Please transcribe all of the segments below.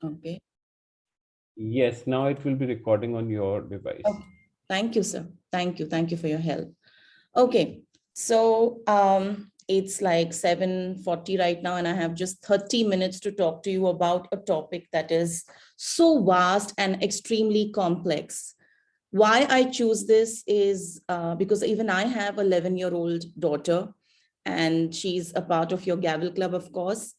Okay. Yes, now it will be recording on your device. Okay. Thank you, sir. Thank you. Thank you for your help. Okay. So it's like 7:40 right now, and I have just 30 minutes to talk to you about a topic that is so vast and extremely complex. Why I choose this is because even I have an 11-year-old daughter, and she's a part of your Gavel Club, of course.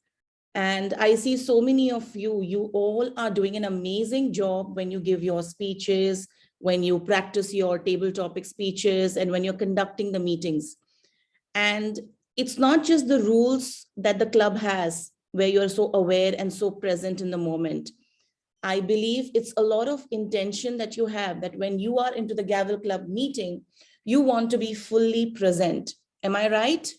And I see so many of you, you all are doing an amazing job when you give your speeches, when you practice your table topic speeches, and when you're conducting the meetings. And it's not just the rules that the club has where you're so aware and so present in the moment. I believe it's a lot of intention that you have, that when you are into the Gavel Club meeting, you want to be fully present. Am I right?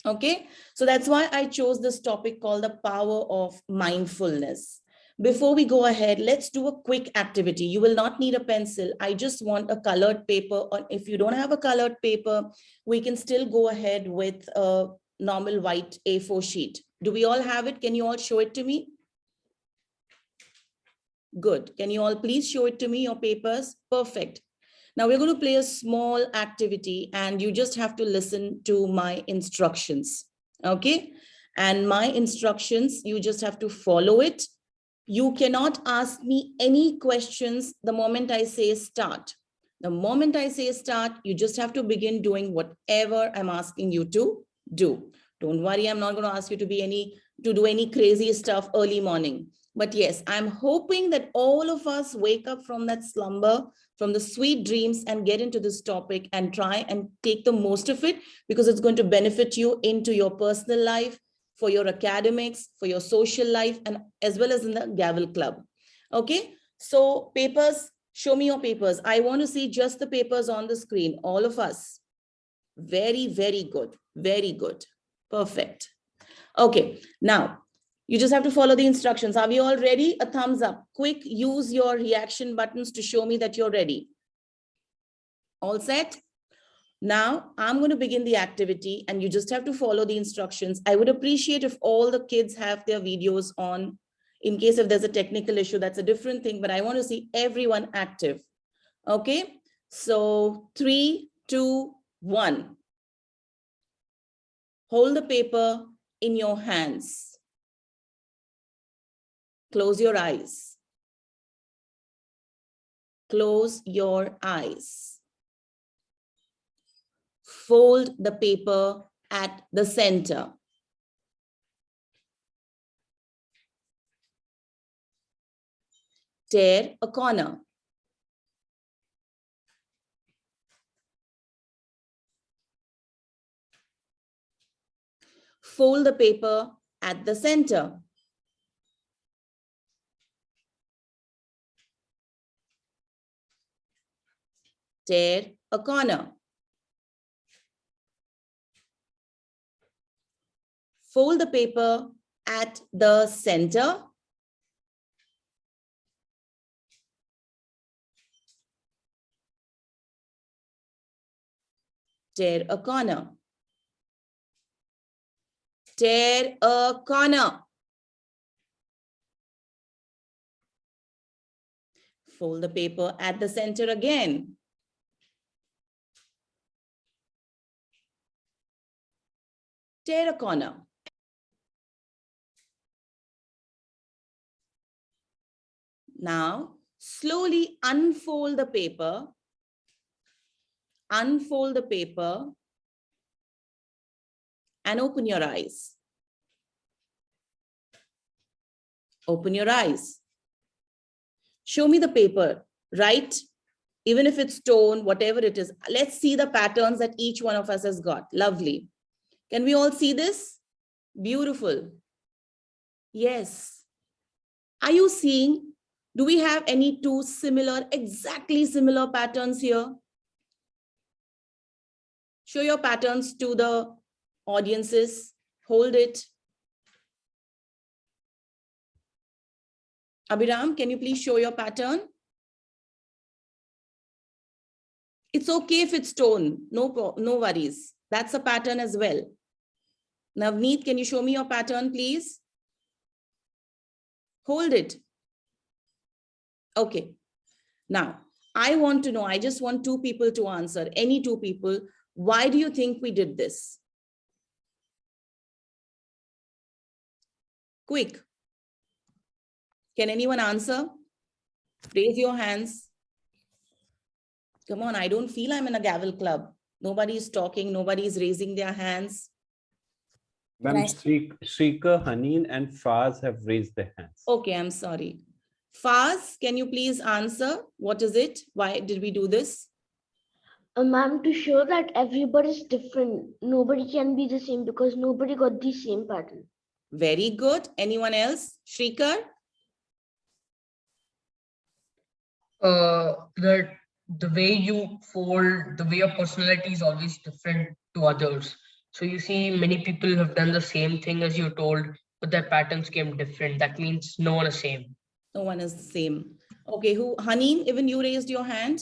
Okay, so that's why I chose this topic called the power of mindfulness. Before we go ahead, let's do a quick activity. You will not need a pencil. I just want a colored paper, or if you don't have a colored paper, we can still go ahead with a normal white A4 sheet. Do we all have it? Can you all show it to me? Good. Can you all please show it to me, your papers? Perfect. Now we're going to play a small activity, and you just have to listen to my instructions. Okay. And my instructions, you just have to follow it. You cannot ask me any questions the moment I say start. The moment I say start, you just have to begin doing whatever I'm asking you to do. Don't worry, I'm not going to ask you to do any crazy stuff early morning. But yes, I'm hoping that all of us wake up from that slumber, from the sweet dreams, and get into this topic and try and take the most of it, because it's going to benefit you into your personal life, for your academics, for your social life, and as well as in the Gavel Club. Okay, so papers, show me your papers. I want to see just the papers on the screen, all of us. Very, very good. Very good. Perfect. Okay, now you just have to follow the instructions. Are we all ready? A thumbs up. Quick, use your reaction buttons to show me that you're ready. All set? Now I'm going to begin the activity, and you just have to follow the instructions. I would appreciate if all the kids have their videos on. In case if there's a technical issue, that's a different thing, but I want to see everyone active. Okay, so 3, 2, 1. Hold the paper in your hands. Close your eyes. Close your eyes. Fold the paper at the center. Tear a corner. Fold the paper at the center. Tear a corner. Fold the paper at the center. Tear a corner. Tear a corner. Fold the paper at the center again. Tear a corner. Now, slowly unfold the paper. Unfold the paper and open your eyes. Open your eyes. Show me the paper, right? Even if it's torn, whatever it is, let's see the patterns that each one of us has got. Lovely. Can we all see this? Beautiful. Yes. Are you seeing? Do we have any two similar, exactly similar patterns here? Show your patterns to the audiences. Hold it. Abhiram, can you please show your pattern? It's okay if it's torn. No worries. That's a pattern as well. Navneet, can you show me your pattern, please? Hold it. Okay. Now, I want to know, I just want two people to answer, any two people. Why do you think we did this? Quick. Can anyone answer? Raise your hands. Come on, I don't feel I'm in a Gavel club. Nobody is talking, nobody is raising their hands. Ma'am, Shrika, Haneen, and Faz have raised their hands. Okay, I'm sorry. Faz, can you please answer? What is it? Why did we do this? Ma'am, to show that everybody is different. Nobody can be the same because nobody got the same pattern. Very good. Anyone else? Shrikar? That the way you fold, the way your personality is always different to others. So you see, many people have done the same thing as you told, but their patterns came different. That means no one is same. No one is the same. Okay, who? Haneen, even you raised your hand?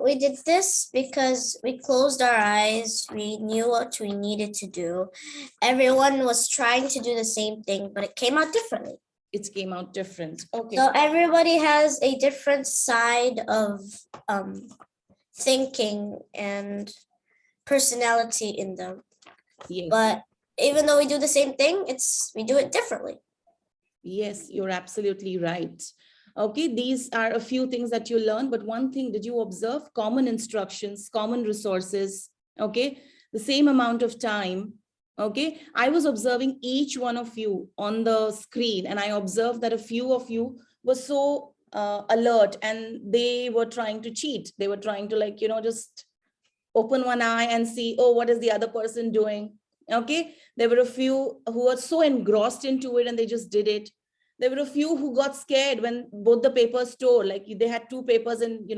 We did this because we closed our eyes. We knew what we needed to do. Everyone was trying to do the same thing, but it came out differently. It came out different. Okay. So everybody has a different side of thinking and personality in them. Yes. But even though we do the same thing, we do it differently. Yes, you're absolutely right. Okay, these are a few things that you learn, but one thing, did you observe? Common instructions, common resources, okay? The same amount of time, okay? I was observing each one of you on the screen, and I observed that a few of you were so alert, and they were trying to cheat. They were trying to, like, just open one eye and see, oh, what is the other person doing? Okay, there were a few who were so engrossed into it and they just did it. There were a few who got scared when both the papers tore, like they had two papers and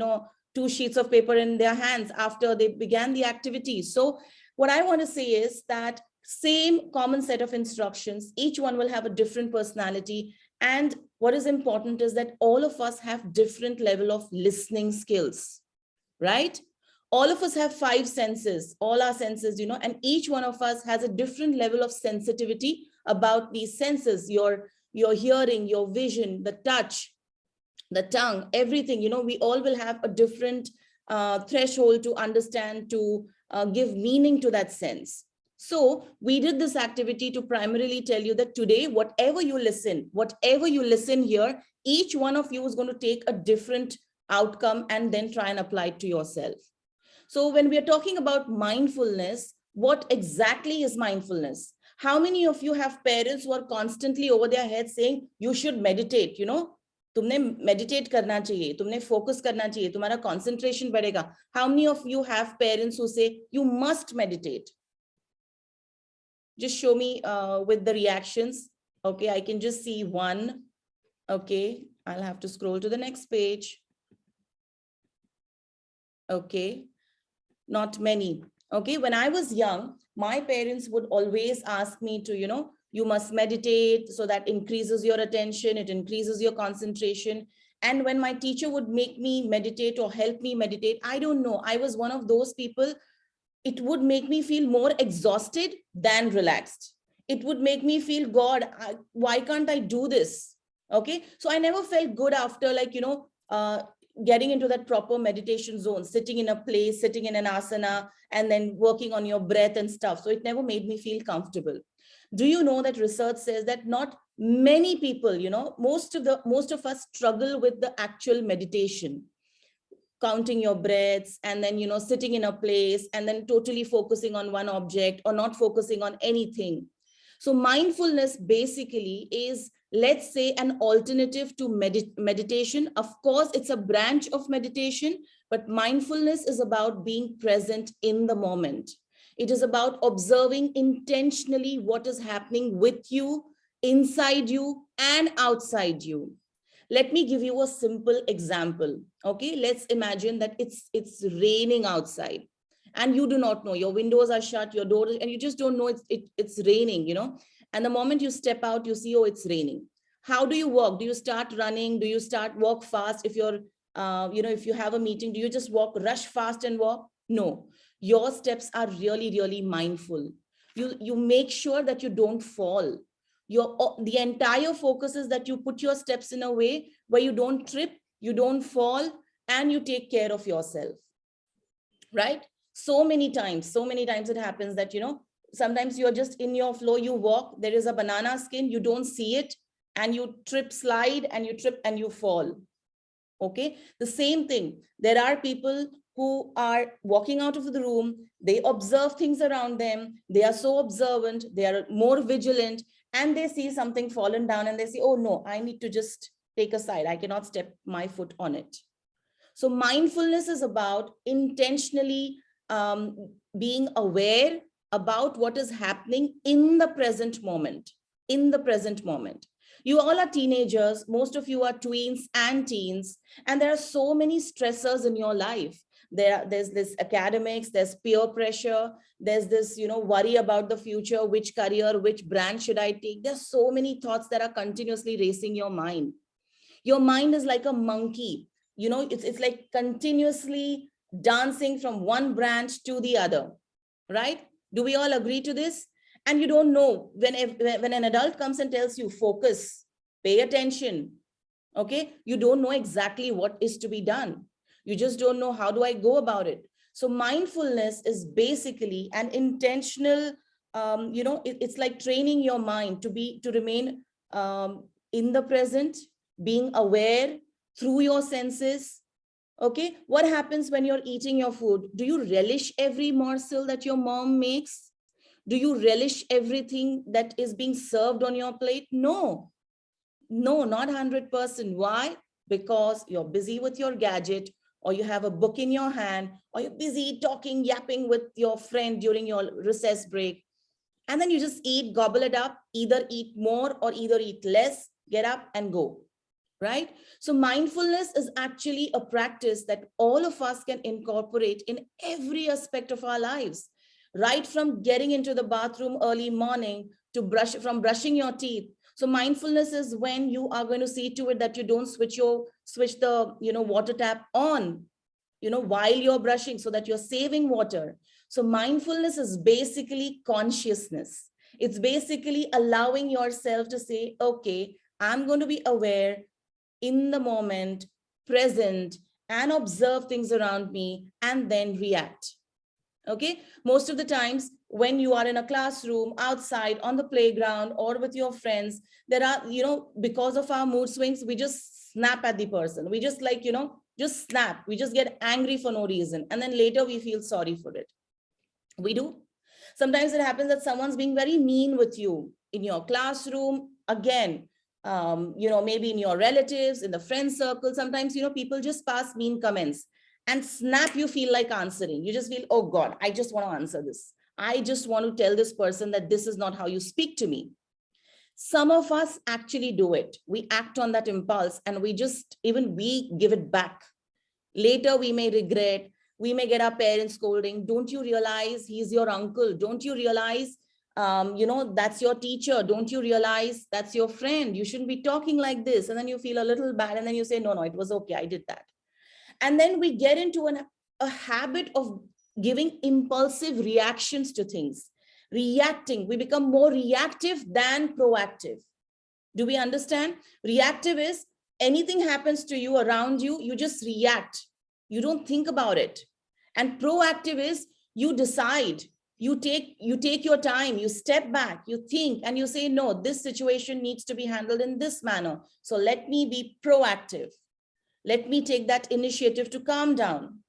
two sheets of paper in their hands after they began the activity. So what I want to say is that same common set of instructions, each one will have a different personality, and what is important is that all of us have different level of listening skills, right? All of us have five senses, all our senses, and each one of us has a different level of sensitivity about these senses, your hearing, your vision, the touch, the tongue, everything. We all will have a different threshold to understand, to give meaning to that sense. So we did this activity to primarily tell you that today, whatever you listen here, each one of you is going to take a different outcome and then try and apply it to yourself. So when we are talking about mindfulness, what exactly is mindfulness? How many of you have parents who are constantly over their heads saying, you should meditate, तुमने meditate करना चाहिए, तुमने focus करना चाहिए, तुम्हारा concentration बढ़ेगा. How many of you have parents who say, you must meditate? Just show me with the reactions. Okay, I can just see one. Okay, I'll have to scroll to the next page. Okay. Not many. Okay, when I was young, my parents would always ask me to, you must meditate, so that increases your attention, it increases your concentration. And when my teacher would make me meditate or help me meditate, I don't know, I was one of those people, it would make me feel more exhausted than relaxed. It would make me feel, God, why can't I do this? Okay, so I never felt good after, like, getting into that proper meditation zone, sitting in a place, sitting in an asana, and then working on your breath and stuff. So it never made me feel comfortable. Do you know that research says that not many people, most of us struggle with the actual meditation, counting your breaths, and then, sitting in a place and then totally focusing on one object or not focusing on anything. So mindfulness basically is, let's say, an alternative to meditation. Of course, it's a branch of meditation, but mindfulness is about being present in the moment. It is about observing intentionally what is happening with you, inside you, and outside you. Let me give you a simple example. Okay, let's imagine that it's raining outside and you do not know, your windows are shut, your door, and you just don't know it's raining, and the moment you step out, you see, oh, it's raining. How do you walk? Do you start running? Do you start walk fast? If you're if you have a meeting, do you just rush fast and walk? No, your steps are really, really mindful. You make sure that you don't fall. The entire focus is that you put your steps in a way where you don't trip, you don't fall, and you take care of yourself, right? So many times it happens that, sometimes you're just in your flow, you walk, there is a banana skin, you don't see it, and you trip, slide, and you trip and you fall. Okay, the same thing. There are people who are walking out of the room, they observe things around them, they are so observant, they are more vigilant, and they see something fallen down and they say, oh no, I need to just take a side, I cannot step my foot on it. So mindfulness is about intentionally being aware about what is happening in the present moment. In the present moment. You all are teenagers, most of you are tweens and teens, and there are so many stressors in your life. There's this academics, there's peer pressure, there's this, worry about the future, which career, which branch should I take? There's so many thoughts that are continuously racing your mind. Your mind is like a monkey, it's like continuously dancing from one branch to the other, right? Do we all agree to this? And you don't know when an adult comes and tells you focus, pay attention, okay, you don't know exactly what is to be done. You just don't know, how do I go about it? So mindfulness is basically an intentional, it's like training your mind to remain in the present, being aware through your senses. Okay, what happens when you're eating your food? Do you relish every morsel that your mom makes? Do you relish everything that is being served on your plate? No, not 100%. Why? Because you're busy with your gadget, or you have a book in your hand, or you're busy talking, yapping with your friend during your recess break. And then you just eat, gobble it up, either eat more or either eat less, get up and go. Right? So mindfulness is actually a practice that all of us can incorporate in every aspect of our lives, right from getting into the bathroom early morning to brushing your teeth. So mindfulness is when you are going to see to it that you don't switch the water tap on, while you're brushing, so that you're saving water. So mindfulness is basically consciousness. It's basically allowing yourself to say, okay, I'm going to be aware in the moment, present, and observe things around me, and then react. Okay, most of the times when you are in a classroom, outside, on the playground, or with your friends, there are, because of our mood swings, we just snap at the person. We just just snap. We just get angry for no reason. And then later we feel sorry for it. We do. Sometimes it happens that someone's being very mean with you in your classroom. Again, maybe in your relatives, in the friend circle, sometimes, people just pass mean comments and snap, you feel like answering. You just feel, oh God, I just want to answer this. I just want to tell this person that this is not how you speak to me. Some of us actually do it. We act on that impulse and we give it back. Later, we may regret. We may get our parents scolding. Don't you realize he's your uncle? Don't you realize that's your teacher? Don't you realize that's your friend? You shouldn't be talking like this. And then you feel a little bad. And then you say, no, it was okay. I did that. And then we get into a habit of giving impulsive reactions to things. Reacting. We become more reactive than proactive. Do we understand? Reactive is anything happens to you around you, you just react. You don't think about it. And proactive is you decide. You take your time, you step back, you think, and you say, no, this situation needs to be handled in this manner. So let me be proactive. Let me take that initiative to calm down.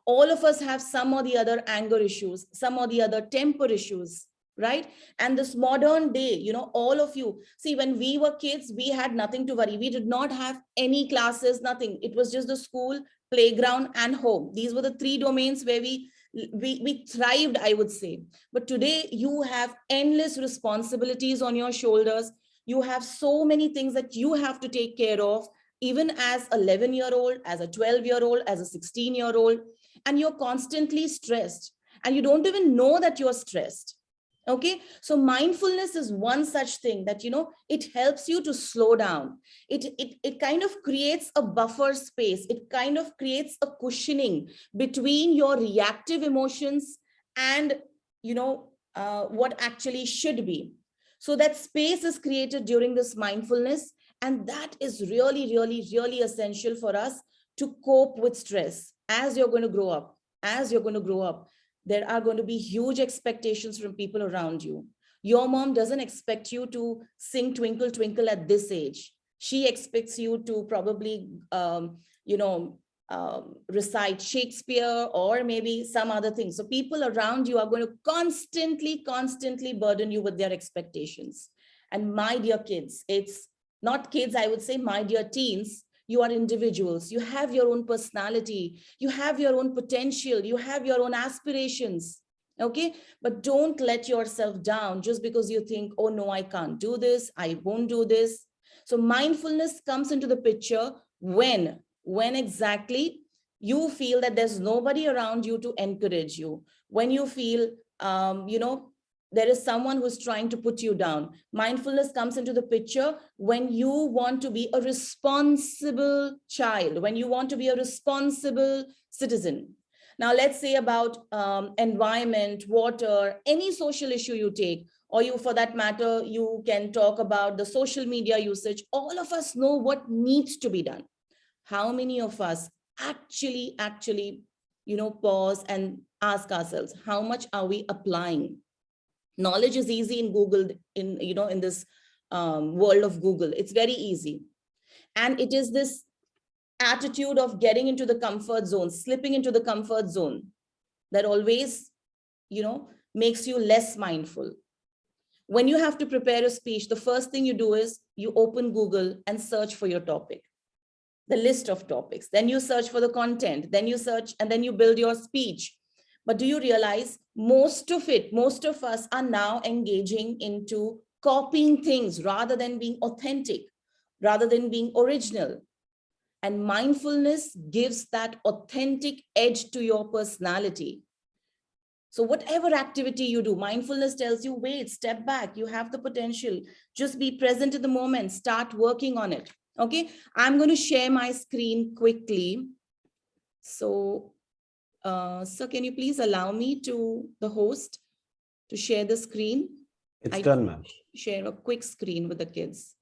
All of us have some or the other anger issues, some or the other temper issues, right? And this modern day, all of you, see, when we were kids, we had nothing to worry. We did not have any classes, nothing. It was just the school, playground, and home. These were the three domains where we thrived, I would say. But today you have endless responsibilities on your shoulders. You have so many things that you have to take care of, even as a 11-year-old, as a 12-year-old, as a 16-year-old, and you're constantly stressed and you don't even know that you're stressed. Okay, so mindfulness is one such thing that, it helps you to slow down. It kind of creates a buffer space. It kind of creates a cushioning between your reactive emotions and, what actually should be. So that space is created during this mindfulness. And that is really, really, really essential for us to cope with stress. As you're going to grow up, there are going to be huge expectations from people around you. Your mom doesn't expect you to sing Twinkle, Twinkle at this age. She expects you to probably, recite Shakespeare or maybe some other thing. So people around you are going to constantly burden you with their expectations. And my dear kids, it's not kids, I would say, my dear teens, you are individuals. You have your own personality. You have your own potential. You have your own aspirations. Okay. But don't let yourself down just because you think, oh no, I can't do this. I won't do this. So mindfulness comes into the picture when exactly you feel that there's nobody around you to encourage you, when you feel there is someone who's trying to put you down. Mindfulness comes into the picture when you want to be a responsible child, when you want to be a responsible citizen. Now let's say about environment, water, any social issue you take, or you, for that matter, you can talk about the social media usage. All of us know what needs to be done. How many of us actually, pause and ask ourselves, how much are we applying? Knowledge is easy in Google, in this world of Google. It's very easy. And it is this attitude of getting into the comfort zone, slipping into the comfort zone, that always, makes you less mindful. When you have to prepare a speech, the first thing you do is you open Google and search for your topic, the list of topics. Then you search for the content, then you search, and then you build your speech. But do you realize most of us are now engaging into copying things rather than being authentic, rather than being original? And mindfulness gives that authentic edge to your personality. So whatever activity you do, mindfulness tells you, wait, step back, you have the potential, just be present in the moment, start working on it. Okay, I'm going to share my screen quickly. So, sir, can you please allow me to, the host, to share the screen? It's done, ma'am. Share a quick screen with the kids.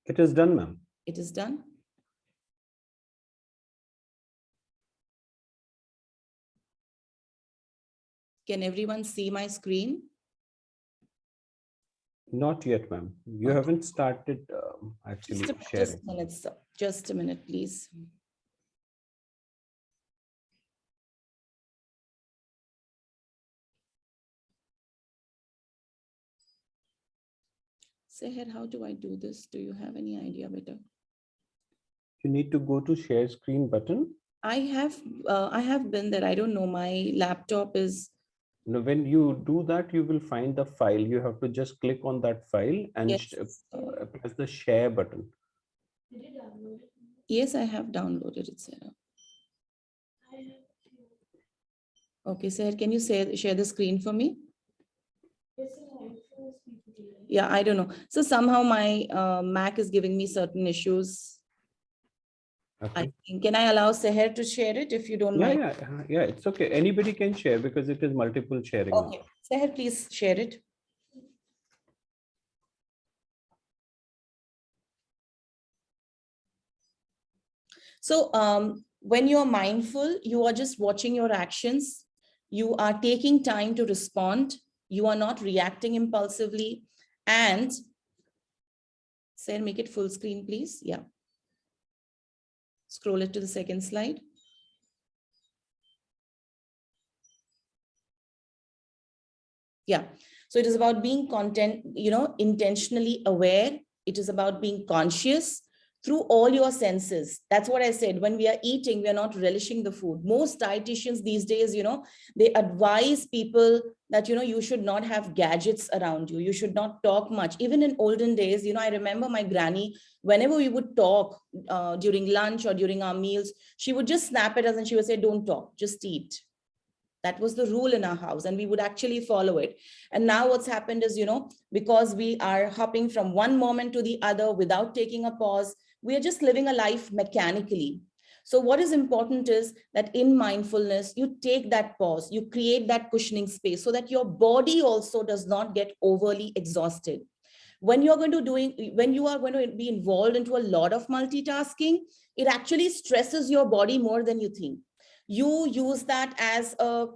It is done, ma'am. It is done. Can everyone see my screen? Not yet, ma'am. You Okay. haven't started actually sharing. Just a minute, sir. Just a minute, please. Seher, how do I do this? Do you have any idea better? You need to go to share screen button. I have been there. I don't know. My laptop is. Now, when you do that, you will find the file. You have to just click on that file and Yes. press the share button. Yes, I have downloaded it, Sarah. Okay, Sarah, can you share the screen for me? Yeah, I don't know. So somehow my Mac is giving me certain issues. Okay. Can I allow Seher to share it if you don't mind? Yeah, it's okay. Anybody can share because it is multiple sharing. Okay, Seher, please share it. So when you're mindful, you are just watching your actions. You are taking time to respond. You are not reacting impulsively. And Seher, make it full screen, please. Yeah. Scroll it to the second slide. Yeah. So it is about being intentionally aware. It is about being conscious through all your senses. That's what I said. When we are eating, we are not relishing the food. Most dietitians these days, they advise people that, you should not have gadgets around you. You should not talk much. Even in olden days, I remember my granny, whenever we would talk during lunch or during our meals, she would just snap at us and she would say, don't talk, just eat. That was the rule in our house and we would actually follow it. And now what's happened is, because we are hopping from one moment to the other without taking a pause, we are just living a life mechanically. So what is important is that in mindfulness, you take that pause, you create that cushioning space so that your body also does not get overly exhausted. When you are going to be involved into a lot of multitasking, it actually stresses your body more than you think. You use that as a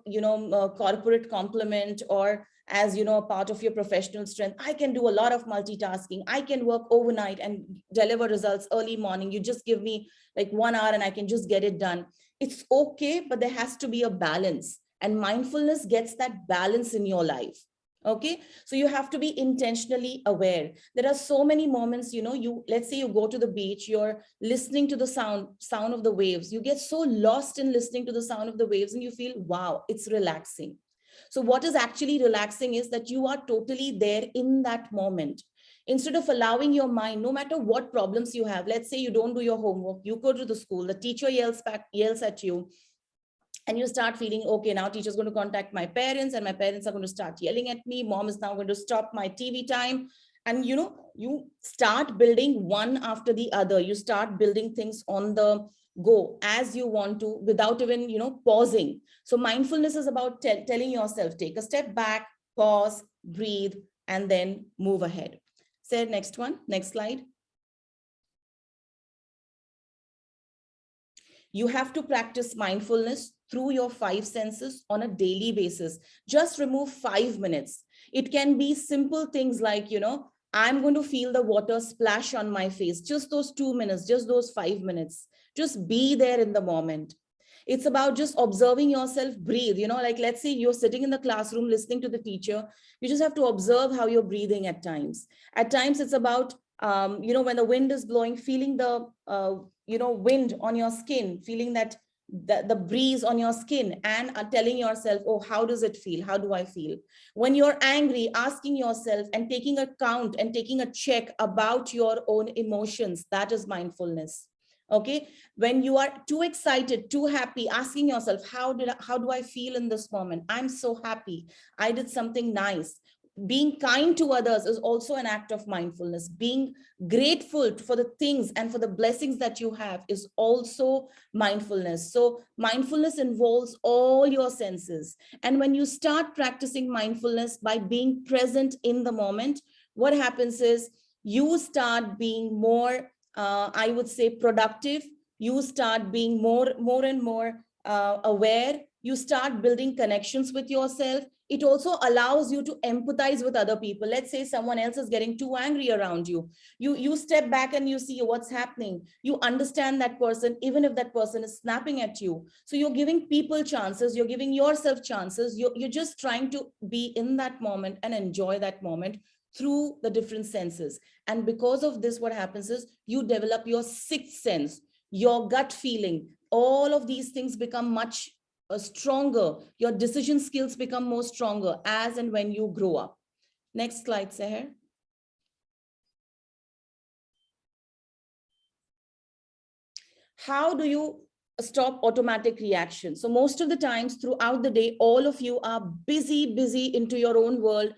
corporate compliment, or as a part of your professional strength. I can do a lot of multitasking, I can work overnight and deliver results early morning. You just give me like 1 hour and I can just get it done. It's okay, but there has to be a balance, and mindfulness gets that balance in your life. Okay, so you have to be intentionally aware. There are so many moments, you, let's say you go to the beach, you're listening to the sound of the waves. You get so lost in listening to the sound of the waves and you feel, wow, it's relaxing. So what is actually relaxing is that you are totally there in that moment. Instead of allowing your mind, no matter what problems you have, let's say you don't do your homework, you go to the school, the teacher yells at you, and you start feeling, okay, now teacher's going to contact my parents and my parents are going to start yelling at me. Mom is now going to stop my TV time. And you start building one after the other. You start building things on the go as you want to, without even pausing. So mindfulness is about telling yourself, take a step back, pause, breathe, and then move ahead. Say next one, next slide. You have to practice mindfulness through your 5 senses on a daily basis. Just remove 5 minutes. It can be simple things like, I'm going to feel the water splash on my face. Just those 2 minutes, just those 5 minutes. Just be there in the moment. It's about just observing yourself breathe. Like let's say you're sitting in the classroom listening to the teacher. You just have to observe how you're breathing at times. At times it's about, when the wind is blowing, feeling the, wind on your skin, feeling that the breeze on your skin, and telling yourself, oh, how does it feel? How do I feel? When you're angry, asking yourself and taking a count and taking a check about your own emotions, that is mindfulness. Okay, when you are too excited, too happy, asking yourself, how do I feel in this moment? I'm so happy, I did something nice. Being kind to others is also an act of mindfulness. Being grateful for the things and for the blessings that you have is also mindfulness. So mindfulness involves all your senses. And when you start practicing mindfulness by being present in the moment, what happens is you start being more, I would say, productive. You start being more and more aware. You start building connections with yourself. It also allows you to empathize with other people. Let's say someone else is getting too angry around you. You step back and you see what's happening. You understand that person, even if that person is snapping at you. So you're giving people chances. You're giving yourself chances. You're just trying to be in that moment and enjoy that moment through the different senses. And because of this, what happens is you develop your sixth sense, your gut feeling. All of these things become much stronger. Your decision skills become more stronger as and when you grow up. Next slide, Seher. How do you stop automatic reaction? So most of the times throughout the day, all of you are busy into your own world,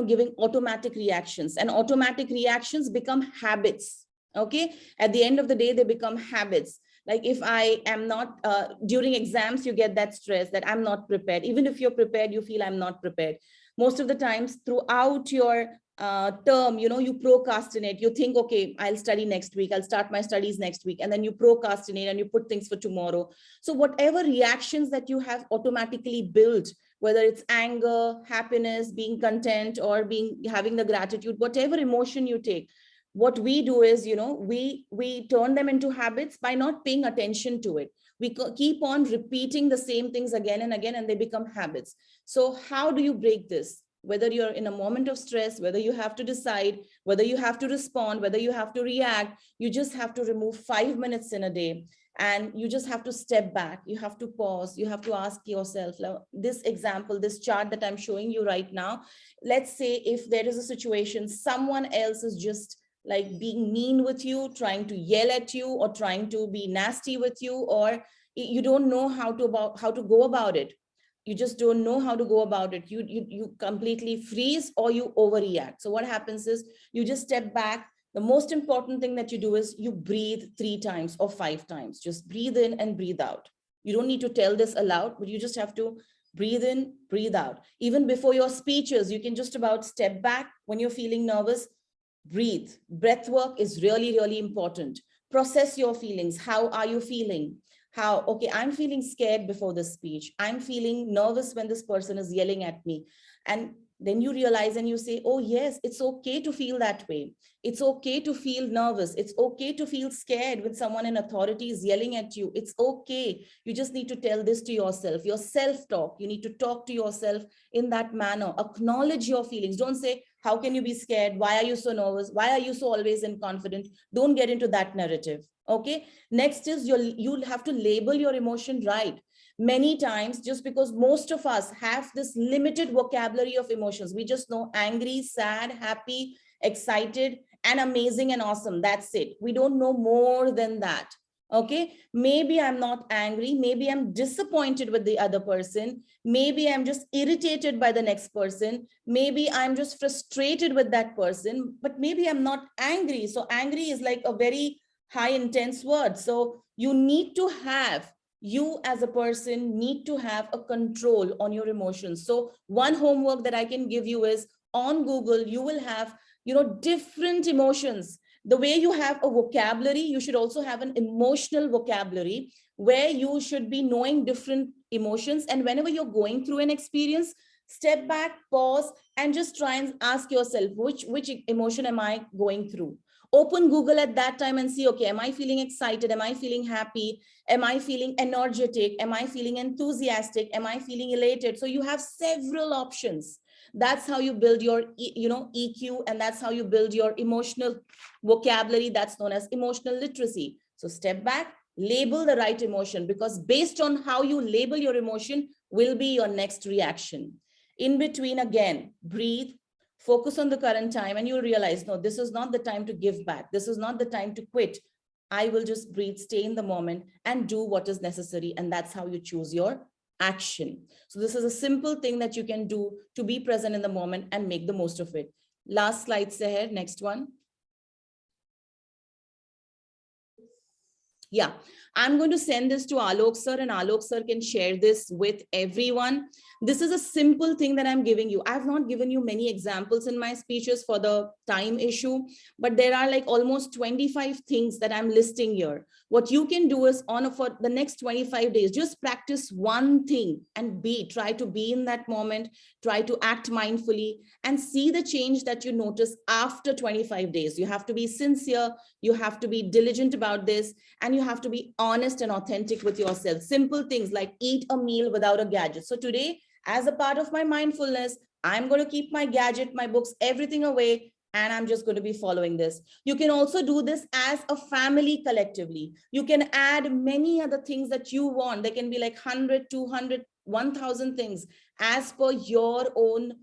giving automatic reactions, and automatic reactions become habits. Okay, at the end of the day, they become habits. Like if I am not, during exams, you get that stress that I'm not prepared. Even if you're prepared, you feel I'm not prepared. Most of the times throughout your term, you procrastinate. You think, okay, I'll study next week. I'll start my studies next week. And then you procrastinate and you put things for tomorrow. So whatever reactions that you have automatically built, whether it's anger, happiness, being content, or having the gratitude, whatever emotion you take, what we do is, we turn them into habits by not paying attention to it. We keep on repeating the same things again and again, and they become habits. So how do you break this? Whether you're in a moment of stress, whether you have to decide, whether you have to respond, whether you have to react, you just have to remove 5 minutes in a day. And you just have to step back. You have to pause. You have to ask yourself, this example, this chart that I'm showing you right now, let's say if there is a situation, someone else is just like being mean with you, trying to yell at you, or trying to be nasty with you, or you don't know how to go about it. You just don't know how to go about it. You completely freeze or you overreact. So what happens is you just step back. The most important thing that you do is you breathe 3 times or 5 times. Just breathe in and breathe out. You don't need to tell this aloud, but you just have to breathe in, breathe out. Even before your speeches, you can just about step back when you're feeling nervous. Breathe. Breath work is really, really important. Process your feelings. How are you feeling? How, okay, I'm feeling scared before this speech. I'm feeling nervous when this person is yelling at me. And then you realize and you say, oh yes, it's okay to feel that way. It's okay to feel nervous. It's okay to feel scared when someone in authority is yelling at you. It's okay. You just need to tell this to yourself, your self-talk. You need to talk to yourself in that manner. Acknowledge your feelings. Don't say, how can you be scared? Why are you so nervous? Why are you so always inconfident? Don't get into that narrative. Okay. Next is you'll have to label your emotion right. Many times, just because most of us have this limited vocabulary of emotions, we just know angry, sad, happy, excited, and amazing and awesome. That's it. We don't know more than that. Okay, maybe I'm not angry, maybe I'm disappointed with the other person, maybe I'm just irritated by the next person, maybe I'm just frustrated with that person, but maybe I'm not angry. So angry is like a very high intense word. So you as a person need to have a control on your emotions. So one homework that I can give you is, on Google you will have different emotions. The way you have a vocabulary, you should also have an emotional vocabulary, where you should be knowing different emotions. And whenever you're going through an experience, step back, pause, and just try and ask yourself, which emotion am I going through? Open Google at that time and see, okay, am I feeling excited? Am I feeling happy? Am I feeling energetic? Am I feeling enthusiastic? Am I feeling elated? So you have several options. That's how you build your EQ, and that's how you build your emotional vocabulary. That's known as emotional literacy. So step back, label the right emotion, because based on how you label your emotion will be your next reaction. In between, again, breathe, focus on the current time, and you'll realize, no, this is not the time to give back. This is not the time to quit. I will just breathe, stay in the moment, and do what is necessary. And that's how you choose your action. So this is a simple thing that you can do to be present in the moment and make the most of it. Last slide, Seher, next one. Yeah, I'm going to send this to Alok sir, and Alok sir can share this with everyone. This is a simple thing that I'm giving you. I've not given you many examples in my speeches for the time issue, but there are like almost 25 things that I'm listing here. What you can do is, for the next 25 days, just practice one thing and try to be in that moment, try to act mindfully, and see the change that you notice after 25 days. You have to be sincere, you have to be diligent about this, and you have to be honest and authentic with yourself. Simple things like eat a meal without a gadget. So today, as a part of my mindfulness, I'm going to keep my gadget, my books, everything away, and I'm just going to be following this. You can also do this as a family collectively. You can add many other things that you want. There can be like 100, 200, 1,000 things as per your own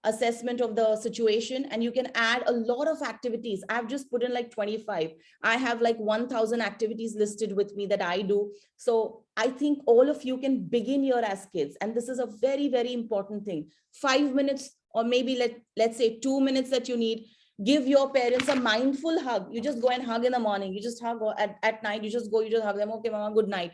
assessment of the situation. And you can add a lot of activities. I've just put in like 25. I have like 1,000 activities listed with me that I do. So I think all of you can begin here as kids. And this is a very, very important thing. 5 minutes, or maybe let's say 2 minutes that you need. Give your parents a mindful hug. You just go and hug in the morning. You just hug, or at night, you just hug them. Okay, mama, good night.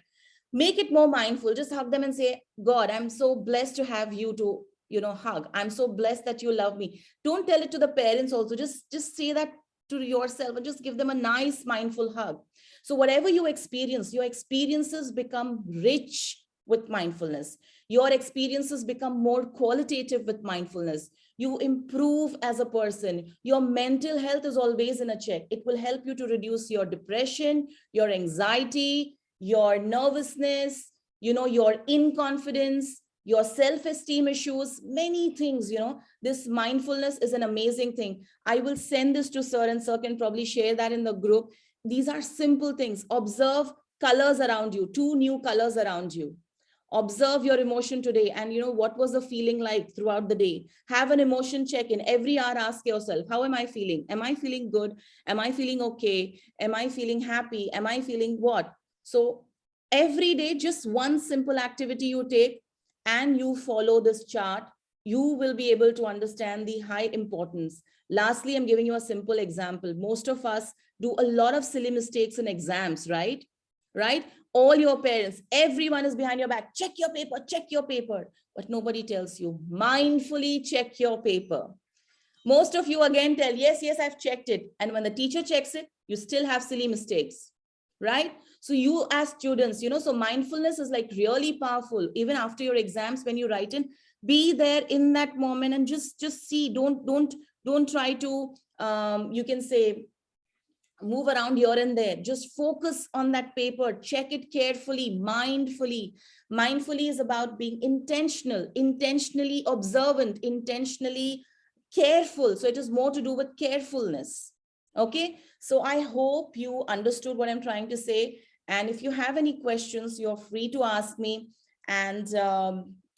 Make it more mindful. Just hug them and say, God, I'm so blessed to have you to hug. I'm so blessed that you love me. Don't tell it to the parents also. Just say that to yourself and just give them a nice mindful hug. So whatever you experience, your experiences become rich with mindfulness. Your experiences become more qualitative with mindfulness. You improve as a person. Your mental health is always in a check. It will help you to reduce your depression, your anxiety, your nervousness, your inconfidence, your self-esteem issues, many things. This mindfulness is an amazing thing. I will send this to sir, and sir can probably share that in the group. These are simple things. Observe colors around you, 2 new colors around you. Observe your emotion today, and what was the feeling like throughout the day. Have an emotion check-in every hour. Ask yourself, how am I feeling? Am I feeling good? Am I feeling okay? Am I feeling happy? Am I feeling what? So every day, just one simple activity you take and you follow this chart, you will be able to understand the high importance. Lastly, I'm giving you a simple example. Most of us do a lot of silly mistakes in exams, right? Right? All your parents, everyone is behind your back. Check your paper, check your paper. But nobody tells you, mindfully check your paper. Most of you again tell, yes, yes, I've checked it. And when the teacher checks it, you still have silly mistakes, right? So you as students, so mindfulness is like really powerful. Even after your exams, when you write in, be there in that moment and just see. Don't try to, you can say, move around here and there. Just focus on that paper, check it carefully, mindfully. Mindfully is about being intentional, intentionally observant, intentionally careful. So it is more to do with carefulness. Okay, so I hope you understood what I'm trying to say. And if you have any questions, you're free to ask me. And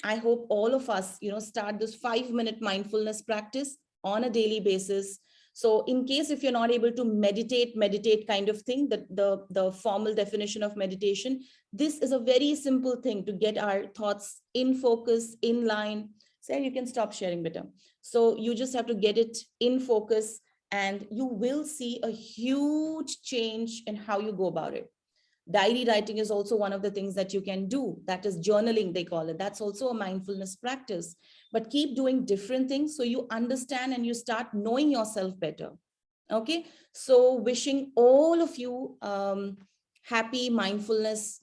I hope all of us, start this 5-minute mindfulness practice on a daily basis. So in case if you're not able to meditate kind of thing, the formal definition of meditation, this is a very simple thing to get our thoughts in focus, in line. Sarah, you can stop sharing better. So you just have to get it in focus and you will see a huge change in how you go about it. Diary writing is also one of the things that you can do. That is journaling, they call it. That's also a mindfulness practice. But keep doing different things so you understand and you start knowing yourself better. Okay, so wishing all of you happy mindfulness,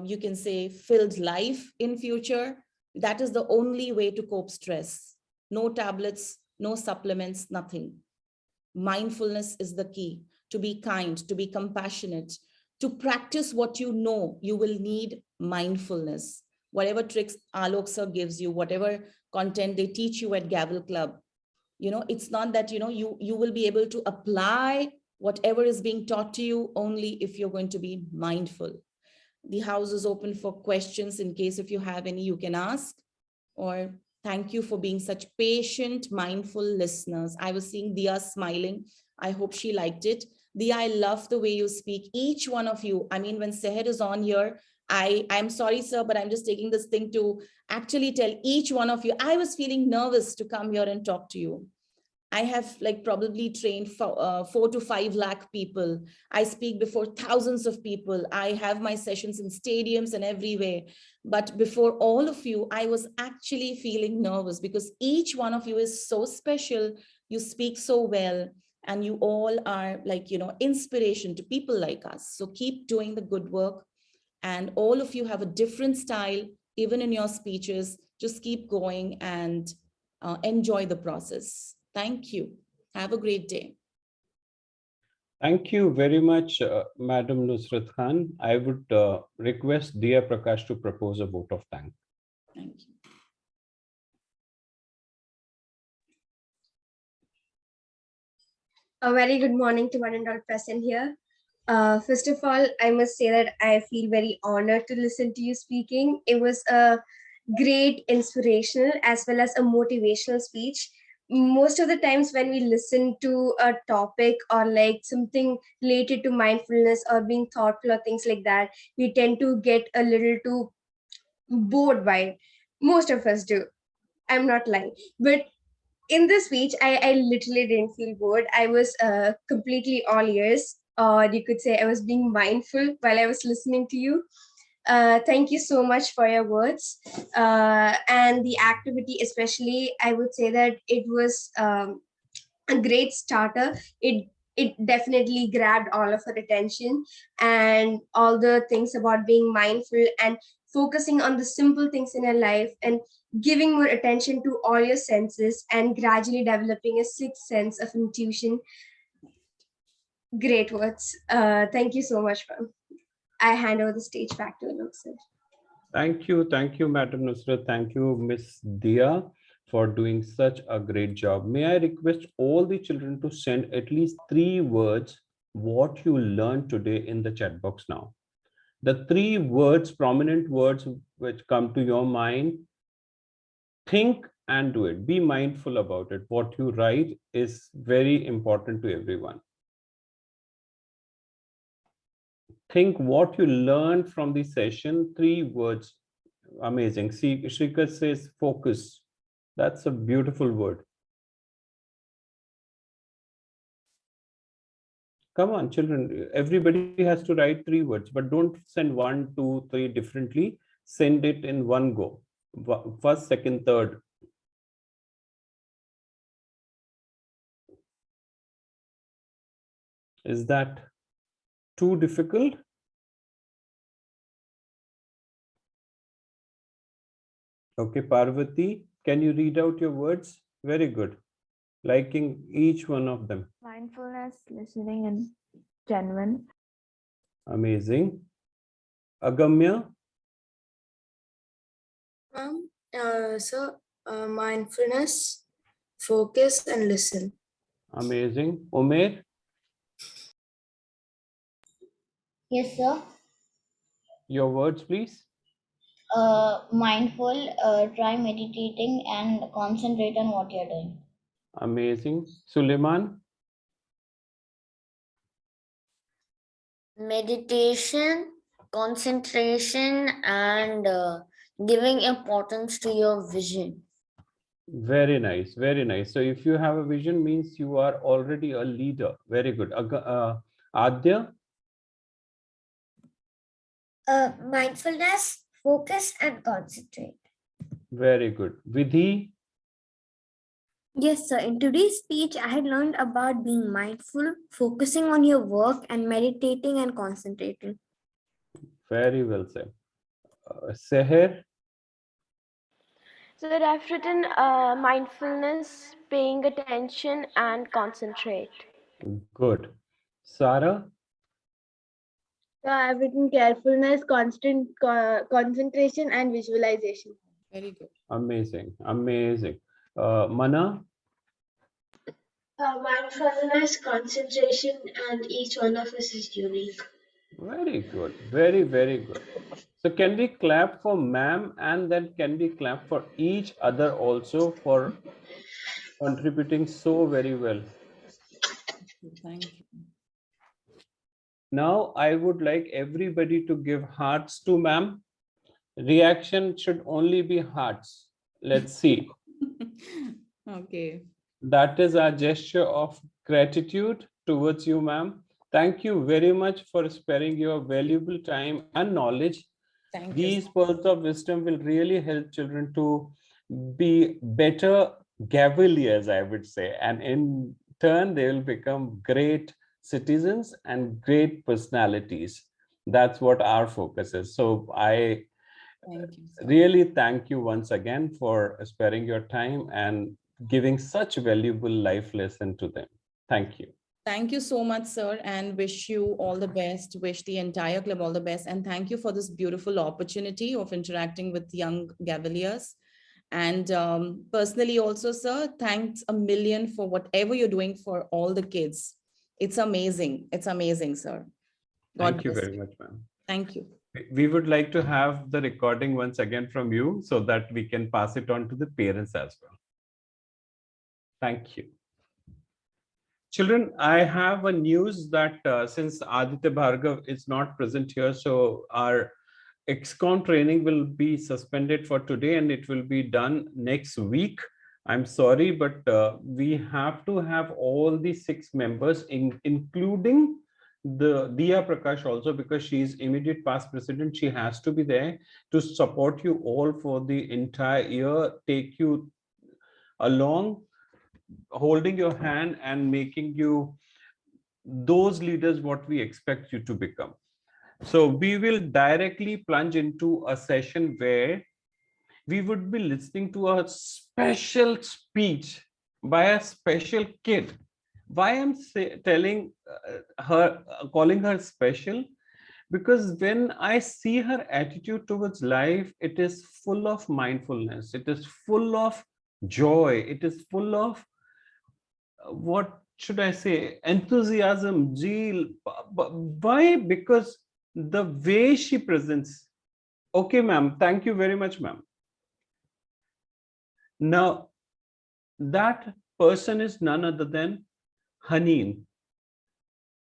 you can say filled life in future. That is the only way to cope stress. No tablets, no supplements, nothing. Mindfulness is the key. To be kind, to be compassionate, to practice what you know, you will need mindfulness. Whatever tricks Alok Sir gives you, whatever content they teach you at Gavel Club, it's not that, you will be able to apply whatever is being taught to you only if you're going to be mindful. The house is open for questions. In case if you have any, you can ask. Or thank you for being such patient, mindful listeners. I was seeing Dia smiling. I hope she liked it. Dia, I love the way you speak. Each one of you. I mean, when Seher is on here, I'm sorry, sir, but I'm just taking this thing to actually tell each one of you. I was feeling nervous to come here and talk to you. I have like probably trained for 4 to 5 lakh people. I speak before thousands of people. I have my sessions in stadiums and everywhere. But before all of you, I was actually feeling nervous because each one of you is so special. You speak so well and you all are like, inspiration to people like us. So keep doing the good work. And all of you have a different style, even in your speeches. Just keep going and enjoy the process. Thank you. Have a great day. Thank you very much, Madam Nusrat Khan. I would request Dia Prakash to propose a vote of thanks. Thank you. A very good morning to one and all present here. First of all, I must say that I feel very honored to listen to you speaking. It was a great inspirational as well as a motivational speech. Most of the times when we listen to a topic or like something related to mindfulness or being thoughtful or things like that, we tend to get a little too bored by it. Most of us do. I'm not lying. But in this speech, I literally didn't feel bored. I was completely all ears, or you could say I was being mindful while I was listening to you. Thank you so much for your words. And the activity, especially, I would say that it was a great starter. It definitely grabbed all of our attention, and all the things about being mindful and focusing on the simple things in your life and giving more attention to all your senses and gradually developing a sixth sense of intuition. Great words. Thank you so much. I hand over the stage back to Alok sir. Thank you, Madam Nusrat. Thank you, Miss Dia, for doing such a great job. May I request all the children to send at least 3 words what you learned today in the chat box now. The 3 words, prominent words which come to your mind, think and do it. Be mindful about it. What you write is very important to everyone. Think what you learned from the session, 3 words. Amazing. See, Shrika says focus. That's a beautiful word. Come on, children. Everybody has to write 3 words, but don't send 1, 2, 3 differently. Send it in one go. First, second, third. Is that too difficult? Okay, Parvati, can you read out your words? Very good. Liking each one of them. Mindfulness, listening, and genuine. Amazing. Agamya, Mindfulness, focus, and listen. amazing. Umer, Yes, sir. your words, please. Mindful, try meditating and concentrate on what you're doing. Amazing. Suleiman, Meditation, concentration, and giving importance to your vision. very nice, very nice. So if you have a vision, means you are already a leader. Very good. Adya, Mindfulness, focus, and concentrate. very good. Vidhi, Yes, sir. In today's speech, I had learned about being mindful, focusing on your work, and meditating and concentrating. very well said. Seher, So I've written mindfulness, paying attention, and concentrate. good. Sarah, So I've written carefulness, constant concentration, and visualization. Very good. amazing, amazing. Mana, Mindfulness, concentration, and each one of us is unique. very good, very, very good. So can we clap for ma'am, and then can we clap for each other also for contributing so very well? Thank you. Now I would like everybody to give hearts to ma'am. Reaction should only be hearts. Let's see. Okay. That is our gesture of gratitude towards you, ma'am. Thank you very much for sparing your valuable time and knowledge. Thank you. These pearls of wisdom will really help children to be better Gaveliers, I would say. And in turn, they will become great citizens and great personalities. That's what our focus is. So I Thank you, sir. really thank you once again for sparing your time and giving such valuable life lesson to them. Thank you. Thank you so much, sir, and wish you all the best. Wish the entire club all the best. And thank you for this beautiful opportunity of interacting with young Gaveliers. And personally also, sir, thanks a million for whatever you're doing for all the kids. It's amazing. It's amazing, sir. God Thank you bless very much, ma'am. Thank you. We would like to have the recording once again from you so that we can pass it on to the parents as well. Thank you. Children, I have a news that since Aditya Bhargav is not present here, so our XCOM training will be suspended for today and it will be done next week. I'm sorry, but we have to have all the 6 members, including the Diya Prakash also, because she is immediate past president. She has to be there to support you all for the entire year, take you along, holding your hand and making you those leaders what we expect you to become. So we will directly plunge into a session where we would be listening to a special speech by a special kid. Why I'm telling her, calling her special? Because when I see her attitude towards life, it is full of mindfulness. It is full of joy. It is full of what should I say, enthusiasm, zeal. Why? Because the way she presents. Okay, ma'am. Thank you very much, ma'am. Now, that person is none other than Haneen.